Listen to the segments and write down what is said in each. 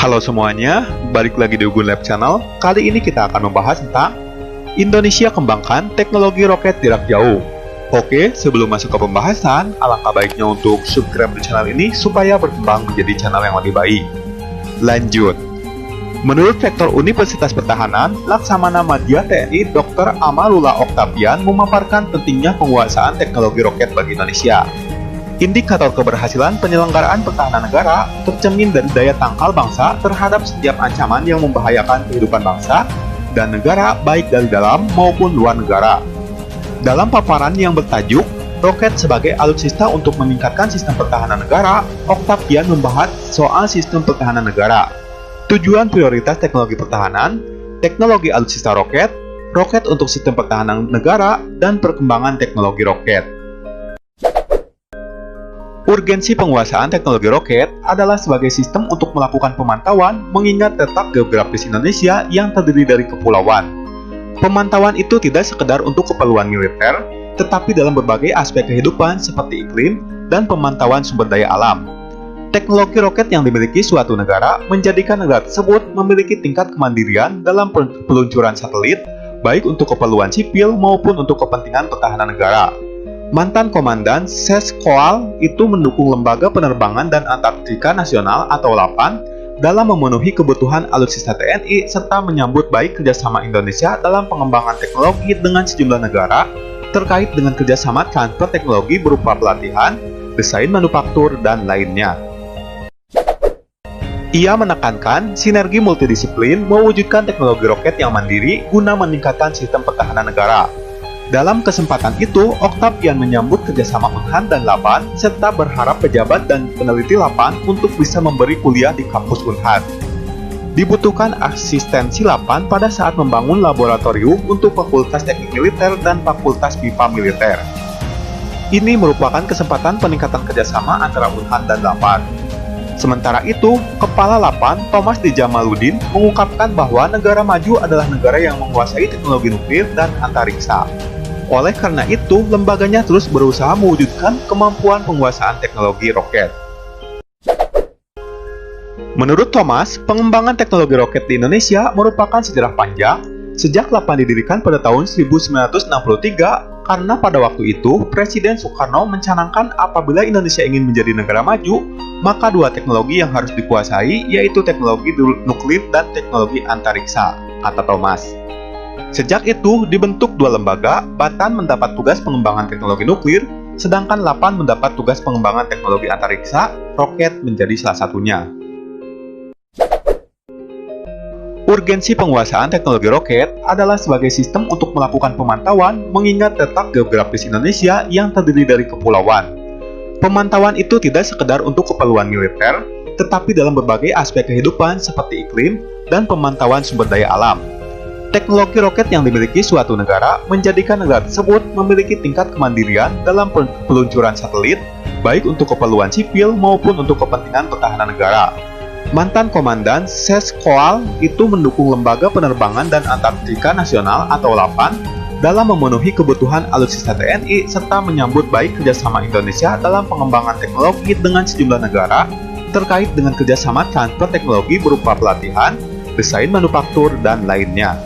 Halo semuanya, balik lagi di Ugun Lab Channel. Kali ini kita akan membahas tentang Indonesia kembangkan teknologi roket jarak jauh. Oke, sebelum masuk ke pembahasan, alangkah baiknya untuk subscribe di channel ini supaya berkembang menjadi channel yang lebih baik. Lanjut. Menurut Rektor Universitas Pertahanan, Laksamana Madya TNI Dr. Amarullah Oktavian memaparkan pentingnya penguasaan teknologi roket bagi Indonesia. Indikator keberhasilan penyelenggaraan pertahanan negara tercermin dari daya tangkal bangsa terhadap setiap ancaman yang membahayakan kehidupan bangsa dan negara baik dari dalam maupun luar negara. Dalam paparan yang bertajuk Roket sebagai Alutsista untuk Meningkatkan Sistem Pertahanan Negara, Oktavian membahas soal sistem pertahanan negara, tujuan prioritas teknologi pertahanan, teknologi alutsista roket, roket untuk sistem pertahanan negara, dan perkembangan teknologi roket. Urgensi penguasaan teknologi roket adalah sebagai sistem untuk melakukan pemantauan mengingat letak geografis Indonesia yang terdiri dari kepulauan. Pemantauan itu tidak sekedar untuk keperluan militer, tetapi dalam berbagai aspek kehidupan seperti iklim dan pemantauan sumber daya alam. Teknologi roket yang dimiliki suatu negara menjadikan negara tersebut memiliki tingkat kemandirian dalam peluncuran satelit, baik untuk keperluan sipil maupun untuk kepentingan pertahanan negara. Mantan Komandan Seskoal itu mendukung Lembaga Penerbangan dan Antartika Nasional atau LAPAN dalam memenuhi kebutuhan alutsista TNI serta menyambut baik kerjasama Indonesia dalam pengembangan teknologi dengan sejumlah negara terkait dengan kerjasama transfer teknologi berupa pelatihan, desain manufaktur, dan lainnya. Ia menekankan sinergi multidisiplin mewujudkan teknologi roket yang mandiri guna meningkatkan sistem pertahanan negara. Dalam kesempatan itu, Oktavian menyambut kerjasama Unhan dan LAPAN, serta berharap pejabat dan peneliti LAPAN untuk bisa memberi kuliah di kampus Unhan. Dibutuhkan asistensi LAPAN pada saat membangun laboratorium untuk Fakultas Teknik Militer dan Fakultas BIPA Militer. Ini merupakan kesempatan peningkatan kerjasama antara Unhan dan LAPAN. Sementara itu, Kepala LAPAN, Thomas D. Jamaludin, mengungkapkan bahwa negara maju adalah negara yang menguasai teknologi nuklir dan antariksa. Oleh karena itu, lembaganya terus berusaha mewujudkan kemampuan penguasaan teknologi roket. Menurut Thomas, pengembangan teknologi roket di Indonesia merupakan sejarah panjang. Sejak LAPAN didirikan pada tahun 1963, karena pada waktu itu, Presiden Soekarno mencanangkan apabila Indonesia ingin menjadi negara maju, maka dua teknologi yang harus dikuasai, yaitu teknologi nuklir dan teknologi antariksa, kata Thomas. Sejak itu, dibentuk dua lembaga, Batan mendapat tugas pengembangan teknologi nuklir, sedangkan LAPAN mendapat tugas pengembangan teknologi antariksa, roket menjadi salah satunya. Urgensi penguasaan teknologi roket adalah sebagai sistem untuk melakukan pemantauan mengingat letak geografis Indonesia yang terdiri dari kepulauan. Pemantauan itu tidak sekedar untuk keperluan militer, tetapi dalam berbagai aspek kehidupan seperti iklim dan pemantauan sumber daya alam. Teknologi roket yang dimiliki suatu negara menjadikan negara tersebut memiliki tingkat kemandirian dalam peluncuran satelit, baik untuk keperluan sipil maupun untuk kepentingan pertahanan negara. Mantan Komandan Seskoal itu mendukung Lembaga Penerbangan dan Antartika Nasional atau LAPAN dalam memenuhi kebutuhan alutsista TNI serta menyambut baik kerjasama Indonesia dalam pengembangan teknologi dengan sejumlah negara terkait dengan kerjasama transfer teknologi berupa pelatihan, desain manufaktur, dan lainnya.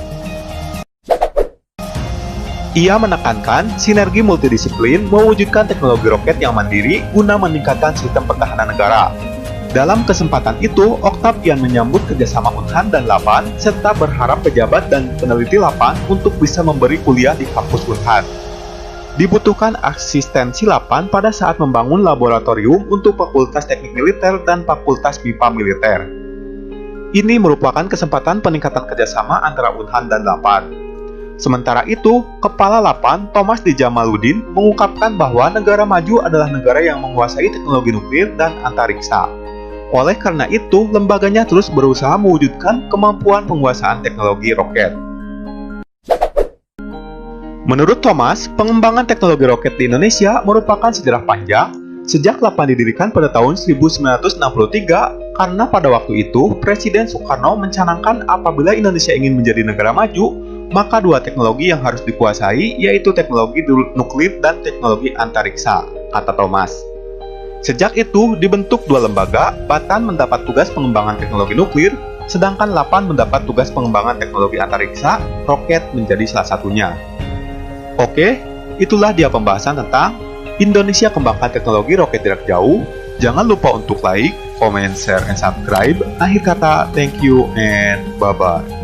Ia menekankan sinergi multidisiplin mewujudkan teknologi roket yang mandiri guna meningkatkan sistem pertahanan negara. Dalam kesempatan itu, Oktavian menyambut kerjasama Unhan dan LAPAN, serta berharap pejabat dan peneliti LAPAN untuk bisa memberi kuliah di kampus Unhan. Dibutuhkan asistensi LAPAN pada saat membangun laboratorium untuk Fakultas Teknik Militer dan Fakultas BIPA Militer. Ini merupakan kesempatan peningkatan kerjasama antara Unhan dan LAPAN. Sementara itu, Kepala LAPAN, Thomas D. Jamaludin, mengungkapkan bahwa negara maju adalah negara yang menguasai teknologi nuklir dan antariksa. Oleh karena itu, lembaganya terus berusaha mewujudkan kemampuan penguasaan teknologi roket. Menurut Thomas, pengembangan teknologi roket di Indonesia merupakan sejarah panjang. Sejak LAPAN didirikan pada tahun 1963, karena pada waktu itu, Presiden Soekarno mencanangkan apabila Indonesia ingin menjadi negara maju, maka dua teknologi yang harus dikuasai, yaitu teknologi nuklir dan teknologi antariksa, kata Thomas. Sejak itu, dibentuk 2 lembaga, Batan mendapat tugas pengembangan teknologi nuklir, sedangkan Lapan mendapat tugas pengembangan teknologi antariksa, roket menjadi salah satunya. Oke, itulah dia pembahasan tentang Indonesia kembangkan teknologi roket jarak jauh. Jangan lupa untuk like, comment, share, and subscribe. Akhir kata, thank you and bye-bye.